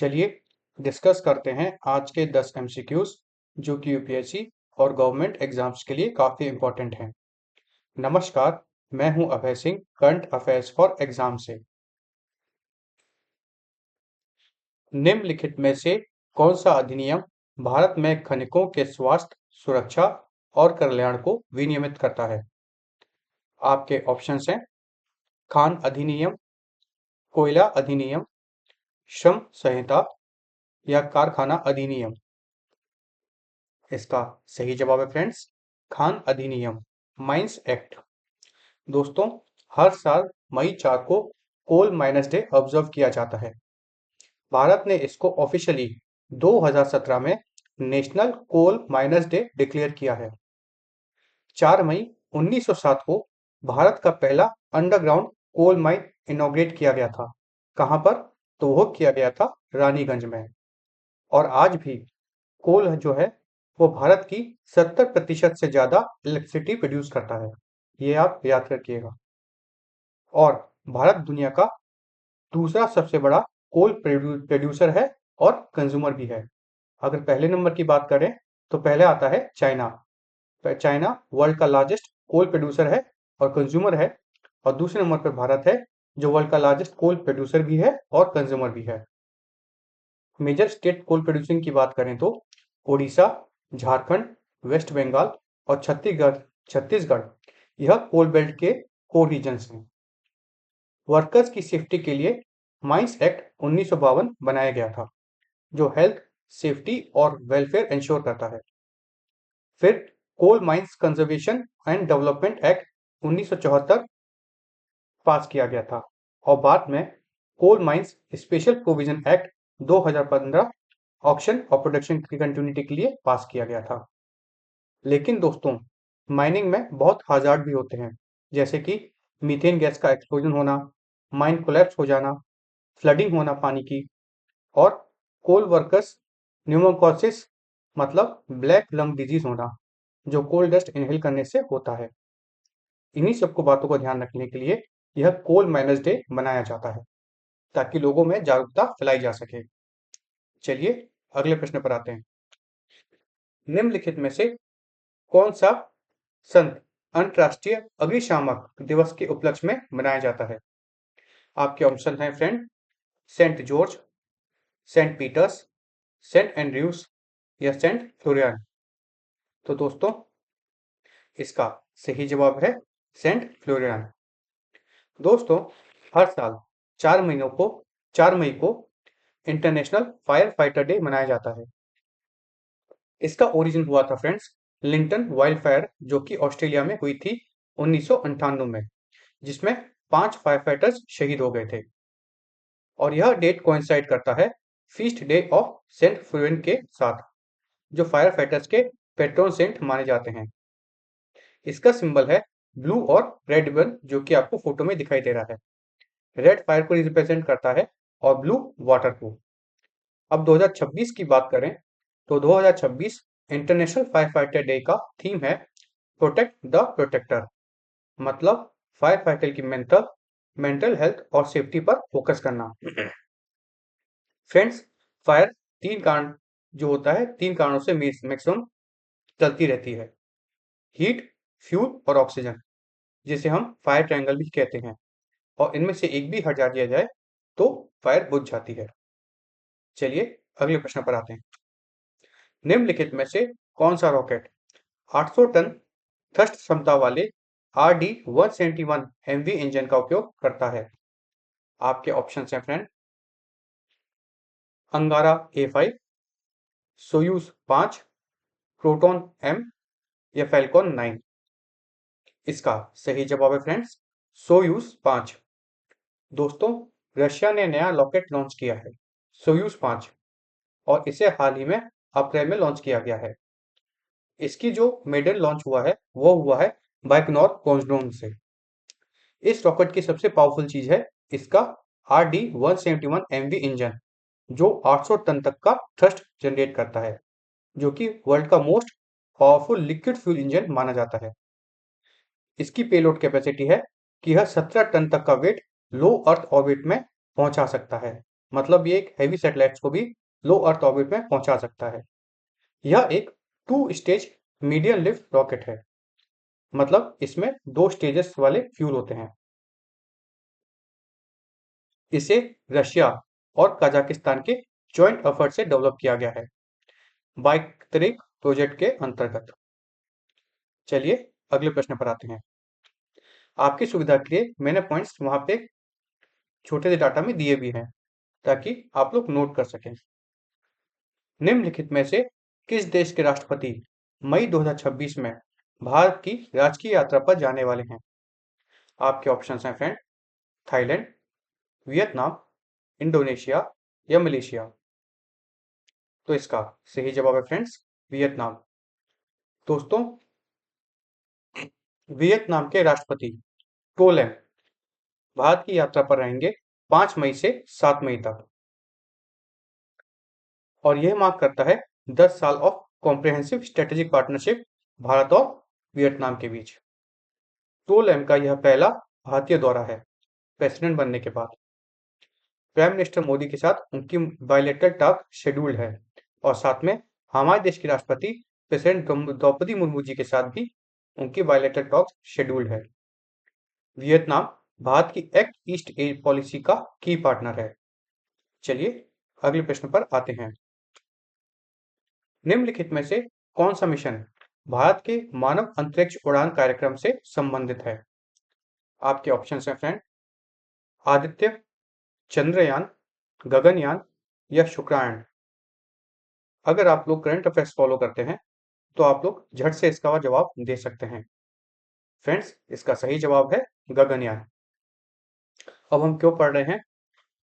चलिए डिस्कस करते हैं आज के 10 एमसीक्यूज जो कि यूपीएससी और गवर्नमेंट एग्जाम्स के लिए काफ़ी इंपॉर्टेंट हैं। नमस्कार, मैं हूं Abhay Singh, current affairs for exam से। निम्नलिखित में से कौन सा अधिनियम भारत में खनिकों के स्वास्थ्य, सुरक्षा और कल्याण को विनियमित करता है? आपके ऑप्शंस हैं खान अधिनियम, कोयला अधिनियम, श्रम संहिता या कारखाना अधिनियम। इसका सही जवाब है फ्रेंड्स खान अधिनियम, माइंस एक्ट। दोस्तों, हर साल मई 4 को कोल माइनस डे ऑब्जर्व किया जाता है। भारत ने इसको ऑफिशियली 2017 में national coal minus day declare किया है। 4 मई 1907 को भारत का पहला अंडरग्राउंड कोल माइन इनॉग्रेट किया गया था। कहां पर? तो वो किया गया था रानीगंज में। और आज भी कोल जो है वो भारत की 70% से ज्यादा इलेक्ट्रिसिटी प्रोड्यूस करता है। ये आप याद रखिएगा। और भारत दुनिया का दूसरा सबसे बड़ा कोल प्रोड्यूसर है और कंज्यूमर भी है। अगर पहले नंबर की बात करें तो पहले आता है चाइना। चाइना वर्ल्ड का लार्जेस्ट कोल प्रोड्यूसर है और कंज्यूमर है। और दूसरे नंबर पर भारत है जो वर्ल्ड का लार्जेस्ट कोल प्रोड्यूसर भी है और कंज्यूमर भी है। मेजर स्टेट कोल प्रोड्यूसिंग की बात करें तो ओडिशा, झारखंड, वेस्ट बंगाल और छत्तीसगढ़ यह कोल बेल्ट के कोर रीजन्स हैं। वर्कर्स की सेफ्टी के लिए माइंस एक्ट 1952 बनाया गया था, जो हेल्थ, सेफ्टी और वेलफेयर इंश्योर करता है। फिर coal mines conservation and development act 1974 pass किया गया था और बाद में coal mines special provision act 2015 auction और प्रोडक्शन की कंटिन्यूटी के लिए पास किया गया था। लेकिन दोस्तों, माइनिंग में बहुत हजार्ड भी होते हैं, जैसे कि मीथेन गैस का एक्सप्लोजन होना, माइन कोलैप्स हो जाना, फ्लडिंग होना पानी की, और कोल वर्कर्स न्यूमोकॉसिस मतलब ब्लैक लंग डिजीज होना, जो कोल डस्ट इनहेल करने से होता है। इन्हीं सबको बातों को ध्यान रखने के लिए यह कोल माइनस डे मनाया जाता है, ताकि लोगों में जागरूकता फैलाई जा सके। चलिए अगले प्रश्न पर आते हैं। निम्नलिखित में से कौन सा संत अंतर्राष्ट्रीय अग्निशामक दिवस के उपलक्ष्य में मनाया जाता है? आपके ऑप्शन हैं friend Saint George, Saint Peter's, Saint Andrews या सेंट फ्लोरियन। तो दोस्तों, इसका सही जवाब है सेंट फ्लोरियन। दोस्तों, हर साल 4 मई को इंटरनेशनल फायर फाइटर डे मनाया जाता है। इसका ओरिजिन हुआ था फ्रेंड्स लिंटन वाइल्ड फायर, जो कि ऑस्ट्रेलिया में हुई थी 1998 में, जिसमें 5 फायर फाइटर्स शहीद हो गए थे। और यह डेट कोइंसाइड करता है feast day of Saint Florian के साथ, जो फायर फाइटर्स के पेट्रोन सेंट माने जाते हैं। इसका सिंबल है ब्लू और रेड रिबन, जो कि आपको फोटो में दिखाई दे रहा है। रेड फायर को रिप्रेजेंट करता है और ब्लू वाटर को। अब 2026 की बात करें तो 2026 इंटरनेशनल फायर फाइटर डे का थीम है प्रोटेक्ट द प्रोटेक्टर, मतलब फायर फाइटर की मेंटल हेल्थ और सेफ्टी पर फोकस करना। फ्रेंड्स, फायर तीन कारण जो होता है, 3 कारणों से मैक्सिमम चलती रहती है: हीट, फ्यूल और ऑक्सीजन, जिसे हम फायर ट्रायंगल भी कहते हैं। और इनमें से एक भी हटा दिया जाए तो फायर बुझ जाती है। चलिए अगले प्रश्न पर आते हैं। निम्नलिखित में से कौन सा रॉकेट 800 टन थ्रस्ट क्षमता वाले RD-171 MV इंजन का उपयोग करता है? आपके ऑप्शन हैं फ्रेंड अंगारा A5, सोयूज 5, प्रोटॉन M या फैल्कॉन 9। इसका सही जवाब है फ्रेंड्स सोयूज 5। दोस्तों, रशिया ने नया रॉकेट लॉन्च किया है सोयूज 5, और इसे हाल ही में अप्रैल में लॉन्च किया गया है। इसकी जो मेडल लॉन्च हुआ है वो हुआ है बाइकनौर कॉस्मोड्रोम से। इस रॉकेट की सबसे पावरफुल चीज है इसका RD-171 MV इंजन, जो 800 टन तक का थ्रस्ट जनरेट करता है, जो कि वर्ल्ड का most powerful liquid fuel engine माना जाता है। इसकी पेलोड कैपेसिटी है कि यह 17 टन तक का वेट लो अर्थ ऑर्बिट में पहुंचा सकता है। मतलब ये एक हैवी सैटेलाइट्स को भी लो अर्थ ऑर्बिट में पहुंचा सकता है। यह एक 2 स्टेज मीडियम लिफ्ट रॉकेट है, मतलब इसमें 2 स्टेजेस वाले फ्यूल होते हैं। इसे रशिया और कजाकिस्तान के जॉइंट एफर्ट से डेवलप किया गया है, बाइक्तरिक प्रोजेक्ट के अंतर्गत। चलिए अगले प्रश्न पर आते हैं। आपकी सुविधा के लिए मैंने पॉइंट्स वहां पे छोटे से डाटा में दिए भी हैं, ताकि आप लोग नोट कर सकें। निम्नलिखित में से किस देश के राष्ट्रपति मई 2026 में भारत की राजकीय यात्रा पर जाने वाले हैं? आपके ऑप्शंस हैं फ्रेंड, थाईलैंड, वियतनाम, इंडोनेशिया या मलेशिया। तो इसका सही जवाब है फ्रेंड्स, वियतनाम। दोस्तों, वियतनाम के राष्ट्रपति टो लैम भारत की यात्रा पर रहेंगे 5 मई से 7 मई तक, और यह मार्क करता है 10 साल of comprehensive strategic partnership Bharat और वियतनाम के बीच। टो लैम का यह पहला भारतीय दौरा है प्रेसिडेंट बनने के बाद। प्राइम मिनिस्टर मोदी के साथ उनकी बायलैटरल टॉक शेड्यूल्ड है, और साथ में हमारे देश की राष्ट्रपति प्रेसिडेंट द्रौपदी मुर्मू जी के साथ भी उनकी बायलैटरल टॉक शेड्यूल्ड है। वियतनाम भारत की एक्ट ईस्ट एड पॉलिसी का की पार्टनर है। चलिए अगले प्रश्न पर आते हैं। निम्नलिखित में से कौन सा मिशन भारत के मानव अंतरिक्ष उड़ान कार्यक्रम से संबंधित है? आपके ऑप्शन हैं फ्रेंड, आदित्य, चंद्रयान, गगनयान या शुक्रायन। अगर आप लोग करंट अफेयर्स फॉलो करते हैं तो आप लोग झट से इसका जवाब दे सकते हैं। फ्रेंड्स, इसका सही जवाब है गगनयान। अब हम क्यों पढ़ रहे हैं?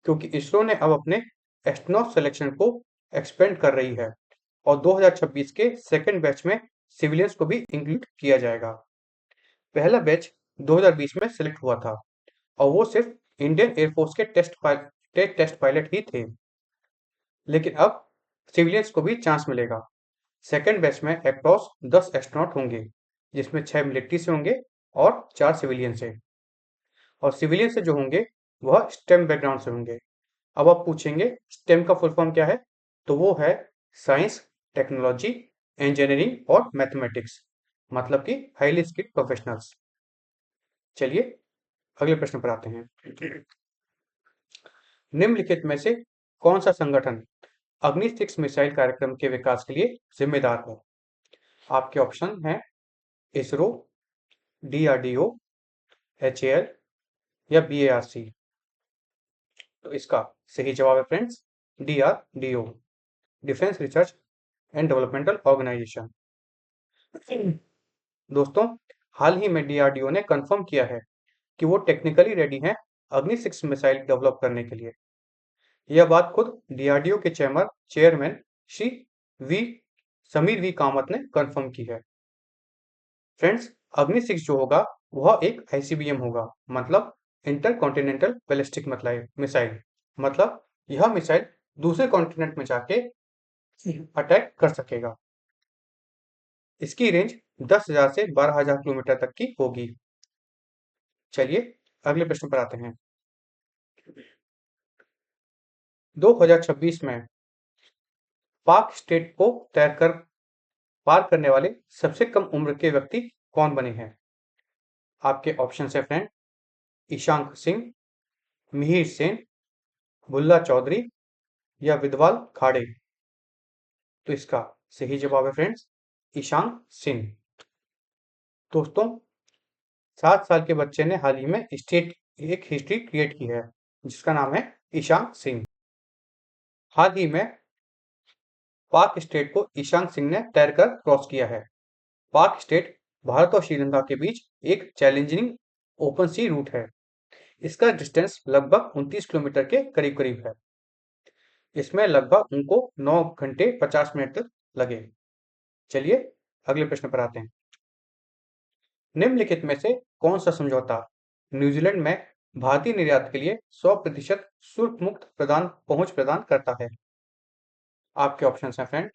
क्योंकि इसरो ने अब अपने एस्ट्रोनॉट सिलेक्शन को एक्सपेंड कर रही है, और 2026 के सेकेंड बैच में सिविलियंस को भी इंक्लूड किया जाएगा। पहला बैच 2020 में सिलेक्ट हुआ था, और वो सिर्फ इंडियन एयरफोर्स के टेस्ट पायलट ही थे। लेकिन अब सिविलियंस को भी चांस मिलेगा। सेकेंड बैच में अप्रॉक्स 10 एस्ट्रोनॉट होंगे, जिसमें 6 मिलिट्री से होंगे और 4 सिविलियन से। और सिविलियन से जो होंगे वह स्टेम बैकग्राउंड से होंगे। अब आप पूछेंगे स्टेम का फुल फॉर्म क्या है? तो वो है साइंस, टेक्नोलॉजी, इंजीनियरिंग और मैथमेटिक्स, मतलब कि हाईली स्किल्ड प्रोफेशनल्स। चलिए अगले प्रश्न पर आते हैं। निम्नलिखित में से कौन सा संगठन अग्नि 6 मिसाइल कार्यक्रम के विकास के लिए जिम्मेदार है? आपके ऑप्शन हैं इसरो, डीआरडीओ, एचएएल या बीएआरसी। तो इसका सही जवाब है friends, DRDO, defence research and developmental organisation. दोस्तों, हाल ही में डीआरडीओ ने कंफर्म किया है कि वो टेक्निकली रेडी हैं अग्नि 6 मिसाइल डेवलप करने के लिए। यह बात खुद डीआरडीओ के chairman Shri V Sameer V Kamat ने कंफर्म की है। फ्रेंड्स, अग्नि 6 जो होगा वह एक आईसीबीएम होगा, मतलब इंटर कॉन्टिनेंटल बैलिस्टिक मिसाइल। मतलब यह मिसाइल दूसरे कॉन्टिनेंट में जाके अटैक कर सकेगा। इसकी रेंज 10,000 से 12,000 किलोमीटर तक की होगी। चलिए अगले प्रश्न पर आते हैं। 2026 में पाक स्टेट को तैरकर पार करने वाले सबसे कम उम्र के व्यक्ति कौन बने हैं? आपके ऑप्शन है फ्रेंड, ईशांक सिंह, मिहिर सेन, बुल्ला चौधरी या विधवाल खाड़े। तो इसका सही जवाब है फ्रेंड्स, ईशांक सिंह। दोस्तों, 7 साल के बच्चे ने हाल ही में एक हिस्ट्री क्रिएट की है, जिसका नाम है ईशांक सिंह। हाल ही में पाक स्टेट को ईशांक सिंह ने तैरकर क्रॉस किया है। पाक स्टेट भारत और श्रीलंका के बीच एक चैलेंजिंग ओपन सी रूट है। इसका डिस्टेंस लगभग 29 किलोमीटर के करीब करीब है। इसमें लगभग उनको 9 घंटे 50 मिनट तक लगे। चलिए अगले प्रश्न पर आते हैं। निम्नलिखित में से कौन सा समझौता न्यूजीलैंड में भारतीय निर्यात के लिए 100% शुल्क मुक्त पहुंच प्रदान करता है? आपके ऑप्शन हैं फ्रेंड,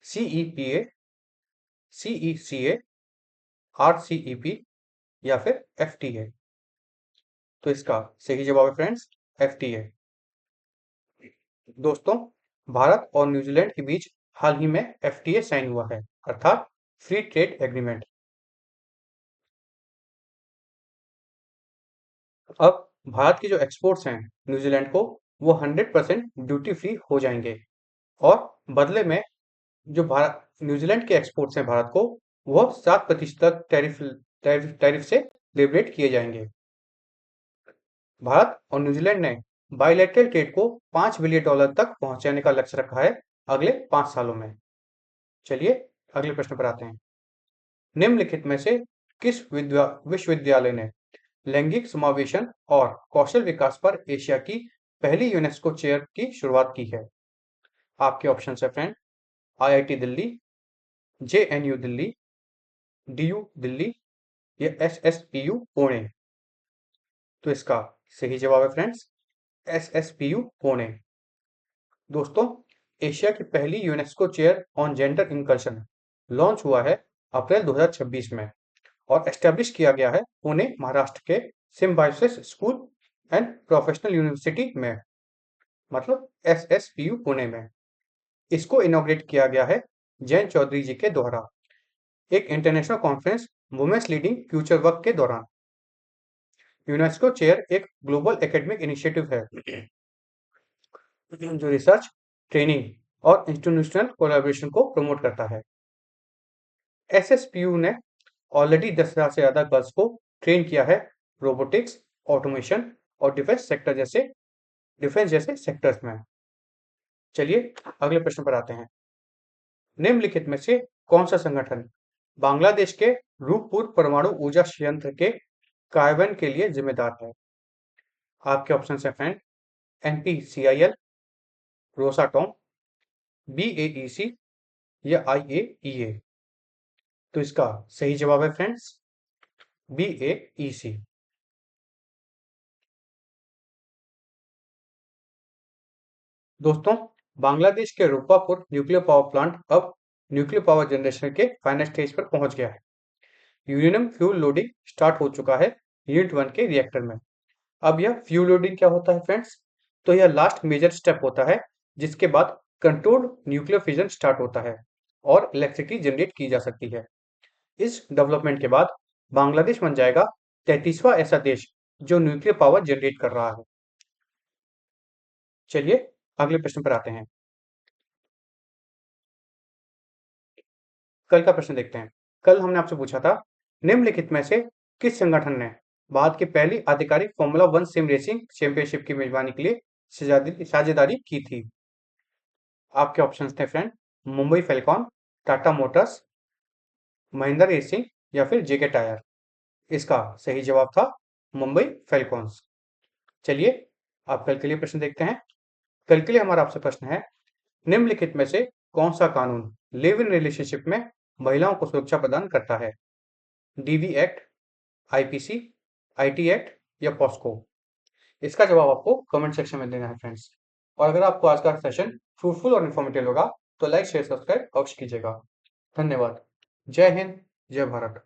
सीईपीए, सीईसीए, आरसीईपी या फिर एफटीए। तो इसका सही जवाब है फ्रेंड्स, एफटीए। दोस्तों, भारत और न्यूजीलैंड के बीच हाल ही में एफटीए साइन हुआ है, अर्थात फ्री ट्रेड एग्रीमेंट। अब भारत की जो एक्सपोर्ट्स हैं न्यूजीलैंड को, वो 100% ड्यूटी फ्री हो जाएंगे और बदले में जो भारत न्यूजीलैंड के एक्सपोर्ट्स हैं भारत को, वो 7% तक टैरिफ से लिबरेट किए जाएंगे। भारत और न्यूजीलैंड ने बायलैटरल ट्रेड को $5 बिलियन तक पहुंचाने का लक्ष्य रखा है अगले 5 सालों में। चलिए अगले प्रश्न पर आते हैं। निम्नलिखित में से किस विश्वविद्यालय ने लैंगिक समावेशन और कौशल विकास पर एशिया की पहली यूनेस्को चेयर की शुरुआत की है? आपके ऑप्शन है friend, IIT Delhi, JNU Delhi, DU Delhi या एसएसपीयू पुणे। तो इसका सही जवाब है फ्रेंड्स, एसएसपीयू पुणे। दोस्तों, एशिया की पहली UNESCO chair on gender inclusion launch हुआ है अप्रैल 2026 में और एस्टेब्लिश किया गया है पुणे महाराष्ट्र के symbiosis school and professional university में, मतलब एसएसपीयू पुणे में। इसको इनॉग्रेट किया गया है जैन चौधरी जी के द्वारा एक international conference women's leading future work के दौरान। यूनेस्को चेयर एक ग्लोबल एकेडमिक इनिशिएटिव है जो रिसर्च, ट्रेनिंग और इंस्टीट्यूशनल कोलैबोरेशन को प्रमोट करता है। एसएसपीयू ने ऑलरेडी 10,000 से ज्यादा गर्ल्स को ट्रेन किया है रोबोटिक्स, ऑटोमेशन और डिफेंस जैसे सेक्टर्स में। चलिए अगले प्रश्न पर आते हैं। निम्नलिखित में से कौन सा संगठन बांग्लादेश के रूपपुर परमाणु ऊर्जा संयंत्र के कार्यान्वयन के लिए जिम्मेदार है? आपके ऑप्शन है फ्रेंड, एनपीसीआईएल, रोसाटोम, बीएईसी या आईएईए। तो इसका सही जवाब है फ्रेंड्स, बीएईसी। दोस्तों, बांग्लादेश के रूपापुर न्यूक्लियर पावर प्लांट अब न्यूक्लियर पावर जनरेशन के फाइनल स्टेज पर पहुंच गया है। यूरेनियम फ्यूल लोडिंग स्टार्ट हो चुका है यूनिट 1 के रिएक्टर में। अब यह फ्यूल लोडिंग क्या होता है फ्रेंड्स? तो यह लास्ट मेजर स्टेप होता है जिसके बाद कंट्रोल्ड न्यूक्लियर फिजन स्टार्ट होता है और इलेक्ट्रिसिटी जनरेट की जा सकती है। इस डेवलपमेंट के बाद बांग्लादेश बन जाएगा 33वां ऐसा देश जो न्यूक्लियर पावर जनरेट कर रहा है। चलिए अगले प्रश्न पर आते हैं। कल का प्रश्न देखते हैं। कल हमने आपसे पूछा था, निम्नलिखित में से किस संगठन ने भारत की पहली आधिकारिक फॉर्मूला 1 सिम रेसिंग चैंपियनशिप की मेजबानी के लिए साझेदारी की थी? आपके ऑप्शंस थे friend, Mumbai Falcon, Tata Motors, Mahindra racing या फिर जेके टायर। इसका सही जवाब था मुंबई फैल्कॉन्स। चलिए आप कल के लिए प्रश्न देखते हैं। कल के लिए हमारा आपसे प्रश्न है, निम्नलिखित में से कौन सा कानून लिव इन रिलेशनशिप में महिलाओं को सुरक्षा प्रदान करता है? DV act, IPC, IT act या पॉस्को? इसका जवाब आपको कमेंट सेक्शन में देना है फ्रेंड्स। और अगर आपको आज का सेशन फ्रूटफुल और इन्फॉर्मेटिव लगा तो लाइक शेयर सब्सक्राइब अवश्य कीजिएगा। धन्यवाद। जय हिंद, जय भारत।